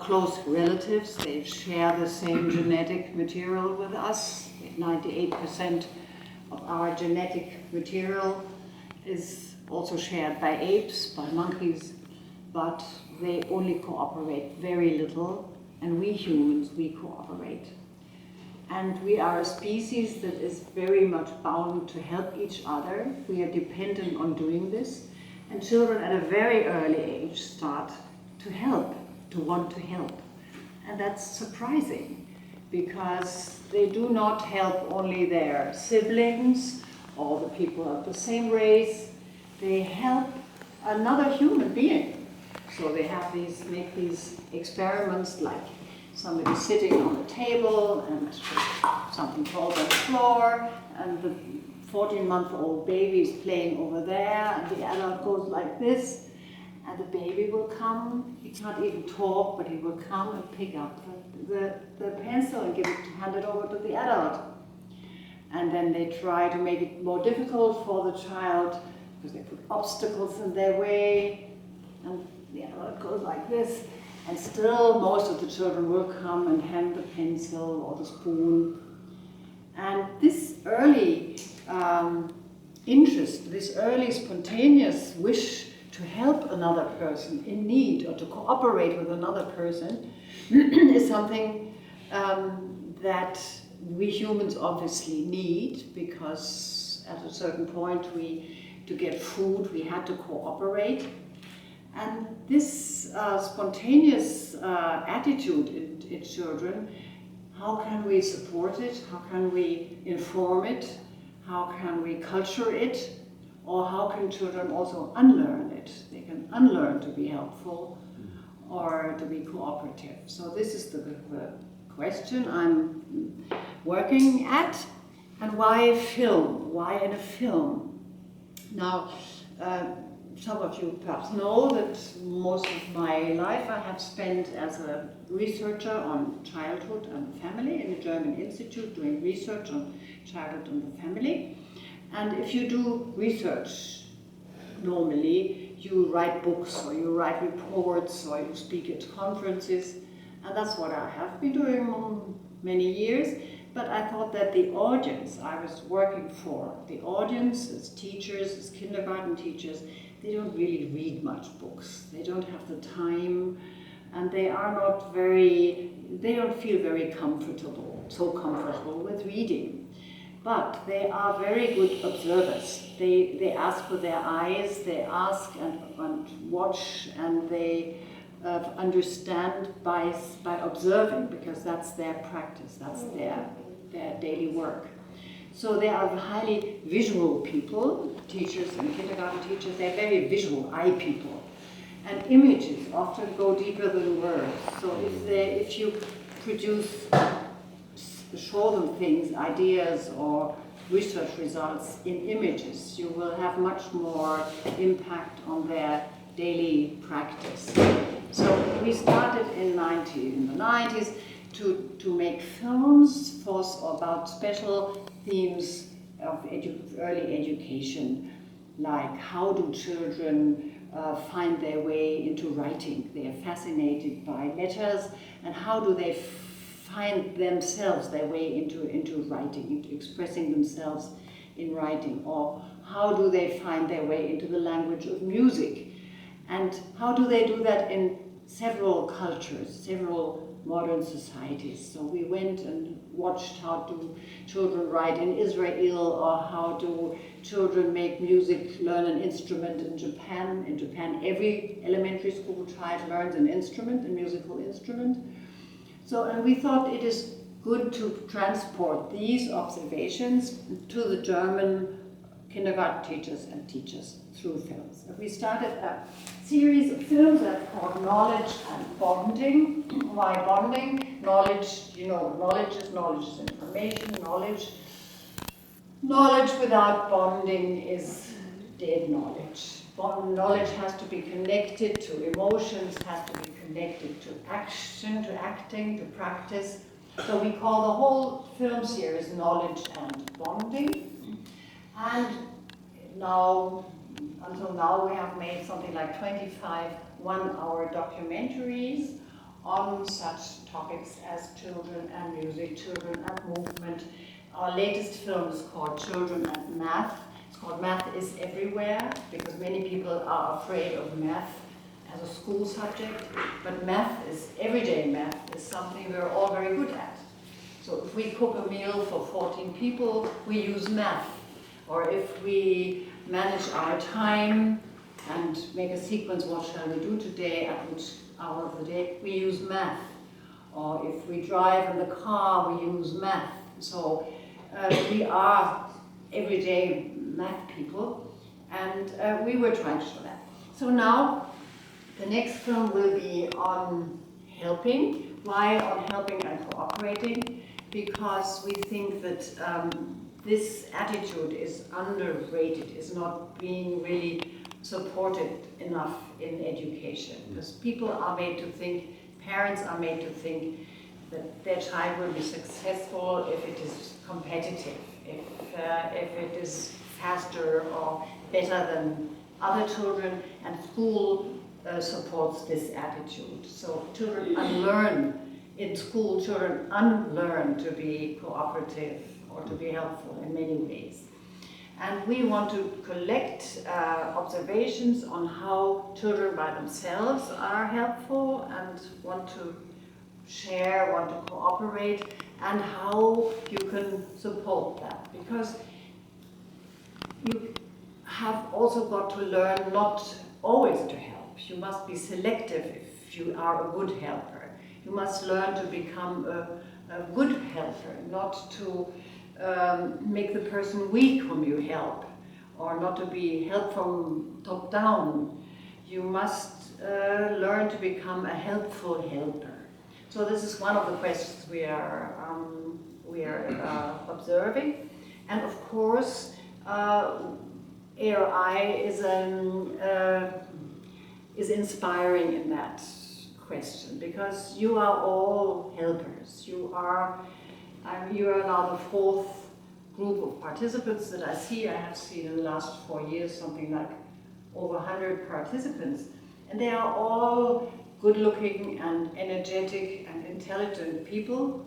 close relatives. They share the same genetic material with us. 98% of our genetic material is also shared by apes, by monkeys, but they only cooperate very little, and we humans, we cooperate. And we are a species that is very much bound to help each other. We are dependent on doing this, and children at a very early age start to help, to want to help. And that's surprising, because they do not help only their siblings or the people of the same race. They help another human being. So they have make these experiments, like somebody sitting on the table and something falls on the floor, and the 14-month-old baby is playing over there, and the adult goes like this, and the baby will come. He can't even talk, but he will come and pick up the pencil and hand it over to the adult. And then they try to make it more difficult for the child, because they put obstacles in their way, and the adult goes like this, and still most of the children will come and hand the pencil or the spoon. And this early interest, this early spontaneous wish to help another person in need or to cooperate with another person is something that we humans obviously need, because at a certain point to get food we had to cooperate. And this spontaneous attitude in children, how can we support it? How can we inform it? How can we culture it? Or how can children also unlearn it? They can unlearn to be helpful or to be cooperative. So this is the question I'm working at. And why film? Why in a film? Now, some of you perhaps know that most of my life I have spent as a researcher on childhood and family in a German institute, doing research on childhood and the family. And if you do research, normally you write books or you write reports or you speak at conferences, and that's what I have been doing many years. But I thought that the audience I was working for, the audience as teachers, as kindergarten teachers, they don't really read much books. They don't have the time, and they don't feel very so comfortable with reading. But they are very good observers. They ask with their eyes, they ask and watch, and they understand by observing, because that's their practice, that's their daily work. So they are highly visual people, teachers and kindergarten teachers. They're very visual eye people. And images often go deeper than words. So if you show them things, ideas or research results in images, you will have much more impact on their daily practice. So we started in the 90s to make films about special themes of early education, like how do children find their way into writing. They are fascinated by letters, and how do they find themselves their way into writing, into expressing themselves in writing, or how do they find their way into the language of music, and how do they do that in several cultures, several modern societies. So we went and watched how do children write in Israel, or how do children make music, learn an instrument in Japan. In Japan, every elementary school child learns an instrument, a musical instrument. So, and we thought it is good to transport these observations to the German kindergarten teachers and teachers through films. We started a series of films that's called Knowledge and Bonding. Why bonding? Knowledge, knowledge is information, knowledge without bonding is dead knowledge. Knowledge has to be connected to emotions, has to be connected to action, to acting, to practice. So we call the whole film series Knowledge and Bonding. And until now, we have made something like 25 one-hour documentaries on such topics as children and music, children and movement. Our latest film is called Children and Math. It's called Math is Everywhere because many people are afraid of math as a school subject, but math is, everyday math is something we're all very good at. So if we cook a meal for 14 people, we use math. Or if we manage our time and make a sequence, what shall we do today, at which hour of the day, we use math. Or if we drive in the car, we use math. So we are everyday math people, and we were trying to show that. So now, the next film will be on helping. Why on helping and cooperating? Because we think that this attitude is underrated, is not being really supported enough in education. Because people are made to think, parents are made to think that their child will be successful if it is competitive, if it is faster or better than other children, and school supports this attitude. So children unlearn, in school children unlearn to be cooperative or to be helpful in many ways. And we want to collect observations on how children by themselves are helpful and want to share, want to cooperate, and how you can support that. Because you have also got to learn not always to help. You must be selective if you are a good helper. You must learn to become a good helper, not to make the person weak whom you help, or not to be helped from top down. You must learn to become a helpful helper. So this is one of the questions we are observing, and of course, ARI is inspiring in that question, because you are all helpers. You are now the fourth group of participants that I see. I have seen in the last 4 years something like over 100 participants, and they are all good-looking and energetic and intelligent people,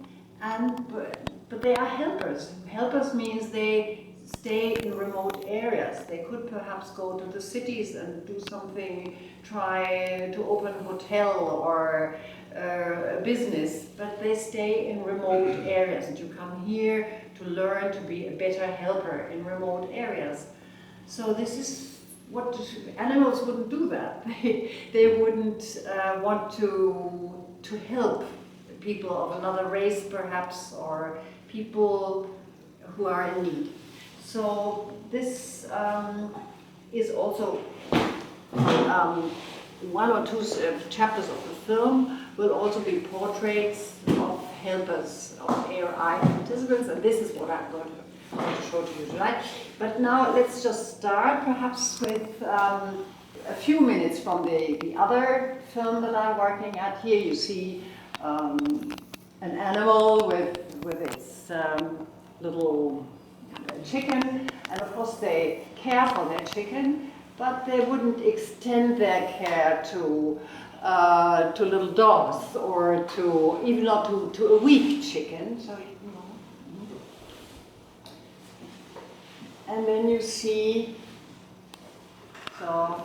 but they are helpers. Helpers means they stay in remote areas. They could perhaps go to the cities and do something, try to open a hotel or a business, but they stay in remote areas, and you come here to learn to be a better helper in remote areas. So this is what animals wouldn't do that. They wouldn't want to help people of another race perhaps, or people who are in need. So this is also one or two chapters of the film will also be portraits of helpers, of ARI participants, and this is what I'm going to show to you tonight. But now let's just start perhaps with a few minutes from the other film that I'm working at. Here you see an animal with its little chicken, and of course they care for their chicken, but they wouldn't extend their care to little dogs, or to even not to a weak chicken. So, and then you see, so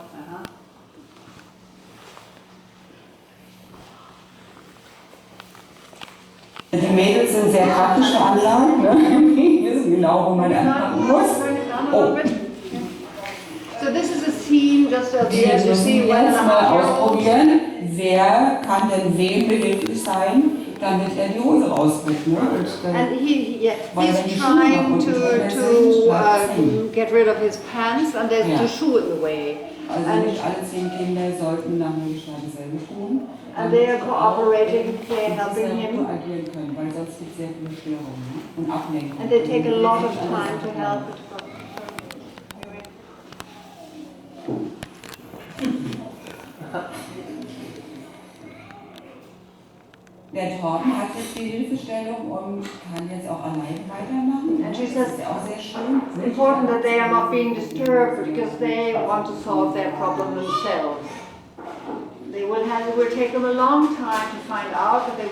Die Mädels sind sehr praktisch veranlagt, ne? Die wissen genau, wo man anfangen muss. Oh. So this is a scene just as Wir you see müssen jetzt mal ausprobieren, wer kann denn wem behilflich sein, damit er die Hose rauskriegt. Ne? And he's trying to get rid of his pants, and there's the shoe in the way. Also nicht alle 10 Kinder sollten nach möglichkeit dasselbe tun. And they are cooperating, they're helping him. Agieren können, weil sonst gibt es sehr viele Störungen und Ablenkungen. And they take a lot of time to help it. Der Torben hat jetzt die Hilfestellung und kann jetzt auch alleine weitermachen. And she says das ist auch sehr schön. it's important that they are not being disturbed because they want to solve their problem themselves. They it will take them a long time to find out that they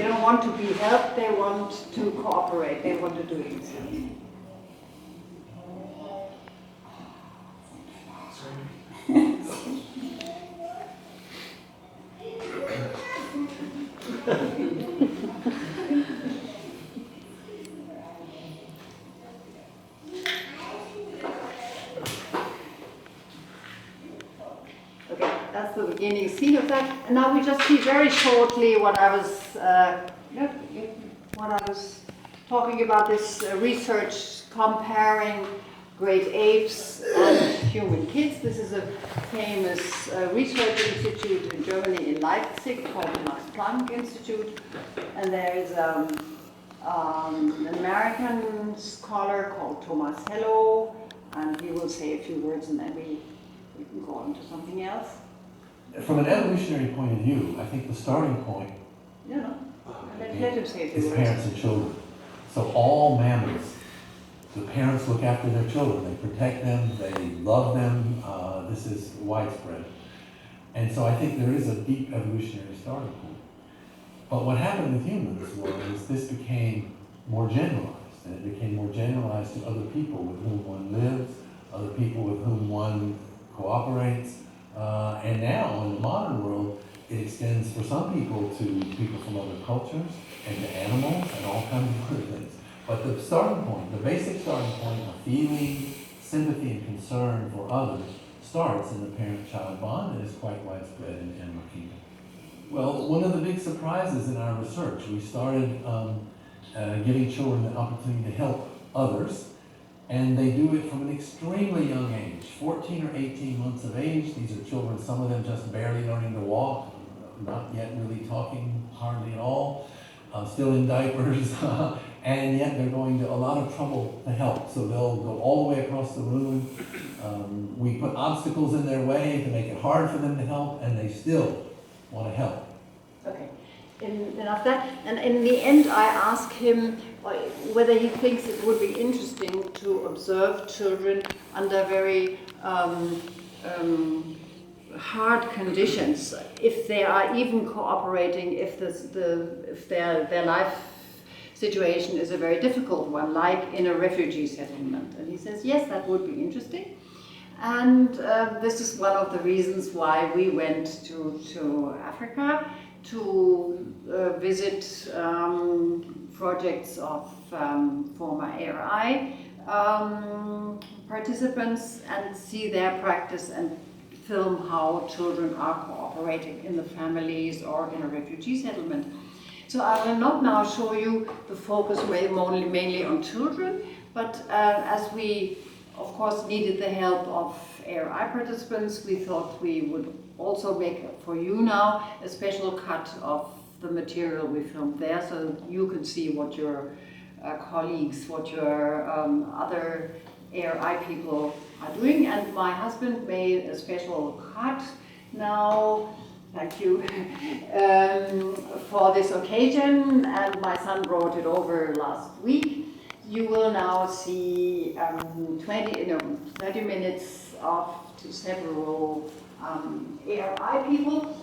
don't want to be helped, they want to cooperate, they want to do it themselves. That's the beginning scene of that. And now we just see very shortly what I was talking about, this research comparing great apes and human kids. This is a famous research institute in Germany, in Leipzig, called the Max Planck Institute. And there is an American scholar called Thomas Hello, and he will say a few words and then we can go on to something else. From an evolutionary point of view, I think the starting point Let him say a few is words. parents and children. So all mammals, the parents look after their children. They protect them, they love them. This is widespread. And so I think there is a deep evolutionary starting point. But what happened with humans was this became more generalized, and it became more generalized to other people with whom one lives, other people with whom one cooperates. And now, in the modern world, it extends for some people to people from other cultures and to animals and all kinds of other things. But the starting point, the basic starting point of feeling sympathy and concern for others starts in the parent-child bond and is quite widespread in animal kingdom. Well, one of the big surprises in our research, we started giving children the opportunity to help others. And they do it from an extremely young age, 14 or 18 months of age. These are children, some of them just barely learning to walk, not yet really talking hardly at all, still in diapers, and yet they're going to a lot of trouble to help. So they'll go all the way across the room. We put obstacles in their way to make it hard for them to help, and they still want to help. Okay. Enough that. And in the end, I ask him whether he thinks it would be interesting to observe children under very hard conditions, if they are even cooperating, if their life situation is a very difficult one, like in a refugee settlement. And he says, yes, that would be interesting. And this is one of the reasons why we went to Africa, to visit projects of former ARI participants and see their practice and film how children are cooperating in the families or in a refugee settlement. So I will not now show you the focus mainly on children, but as we of course needed the help of ARI participants, we thought we would also make for you now a special cut of the material we filmed there, so you can see what your colleagues, what your other ARI people are doing. And my husband made a special cut now, thank you, for this occasion, and my son brought it over last week. You will now see 30 minutes of several ARI people.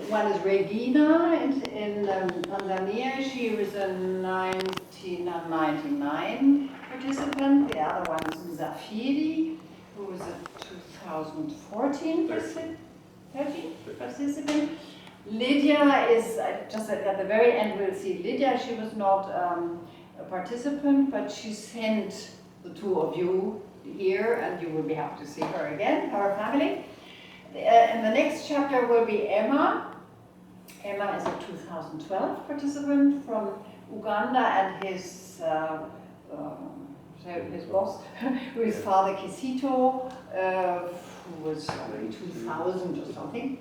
One is Regina in Tanzania. She was a 1999 participant. The other one is Mzafiri, who was a 2014 participant. Lydia is, just at the very end we'll see Lydia. She was not a participant, but she sent the two of you here, and you will be happy to see her again, her family. In the next chapter will be Emma. Emma is a 2012 participant from Uganda, and his boss, who is Father Kisito, who was in 2000 or something.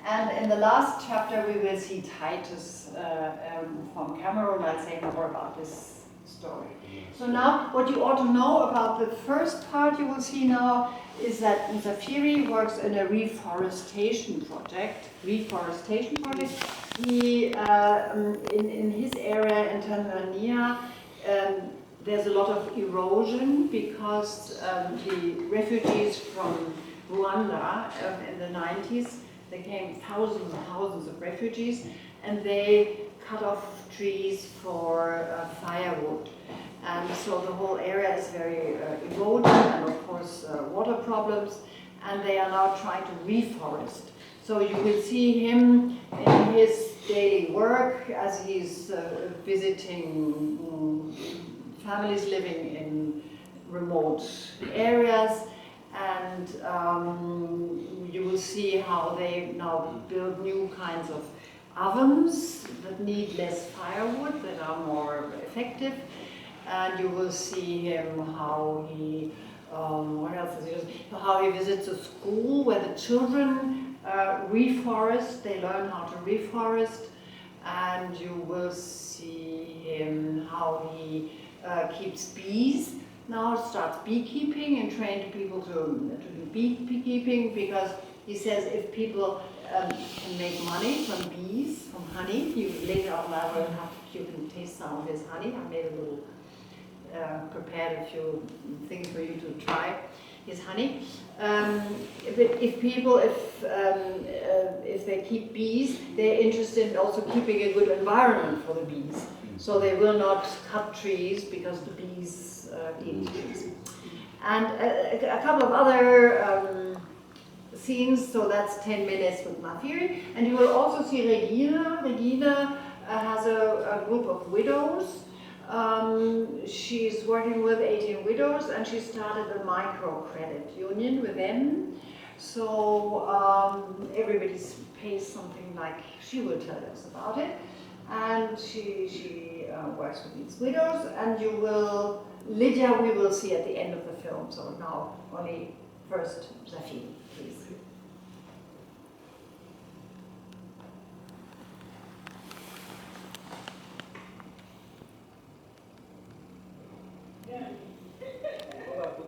And in the last chapter we will see Titus from Cameroon. I'll say more about this story. So now, what you ought to know about the first part you will see now is that Mzafiri works in a reforestation project. He, in his area in Tanzania, there's a lot of erosion because the refugees from Rwanda in the 90s there came thousands and thousands of refugees, and they cut off trees for firewood. And so the whole area is very eroded, and of course water problems, and they are now trying to reforest. So you will see him in his daily work as he's visiting families living in remote areas, and you will see how they now build new kinds of ovens that need less firewood, that are more effective. And you will see him how he, what else is he doing? How he visits a school where the children reforest, they learn how to reforest. And you will see him how he keeps bees. Now starts beekeeping and trains people to do beekeeping, because he says if people can make money from bees, from honey, later on you can taste some of his honey. I made a little prepared a few things for you to try his honey. But if people, if they keep bees, they're interested in also keeping a good environment for the bees. So they will not cut trees because the bees eat trees. And a couple of other scenes, so that's 10 minutes with Mafiri. And you will also see Regina. Regina has a group of widows. She's working with 18 widows, and she started a microcredit union with them. So everybody pays something, like, she will tell us about it. And she works with these widows, and you will, Lydia we will see at the end of the film. So now only first Zafir, please.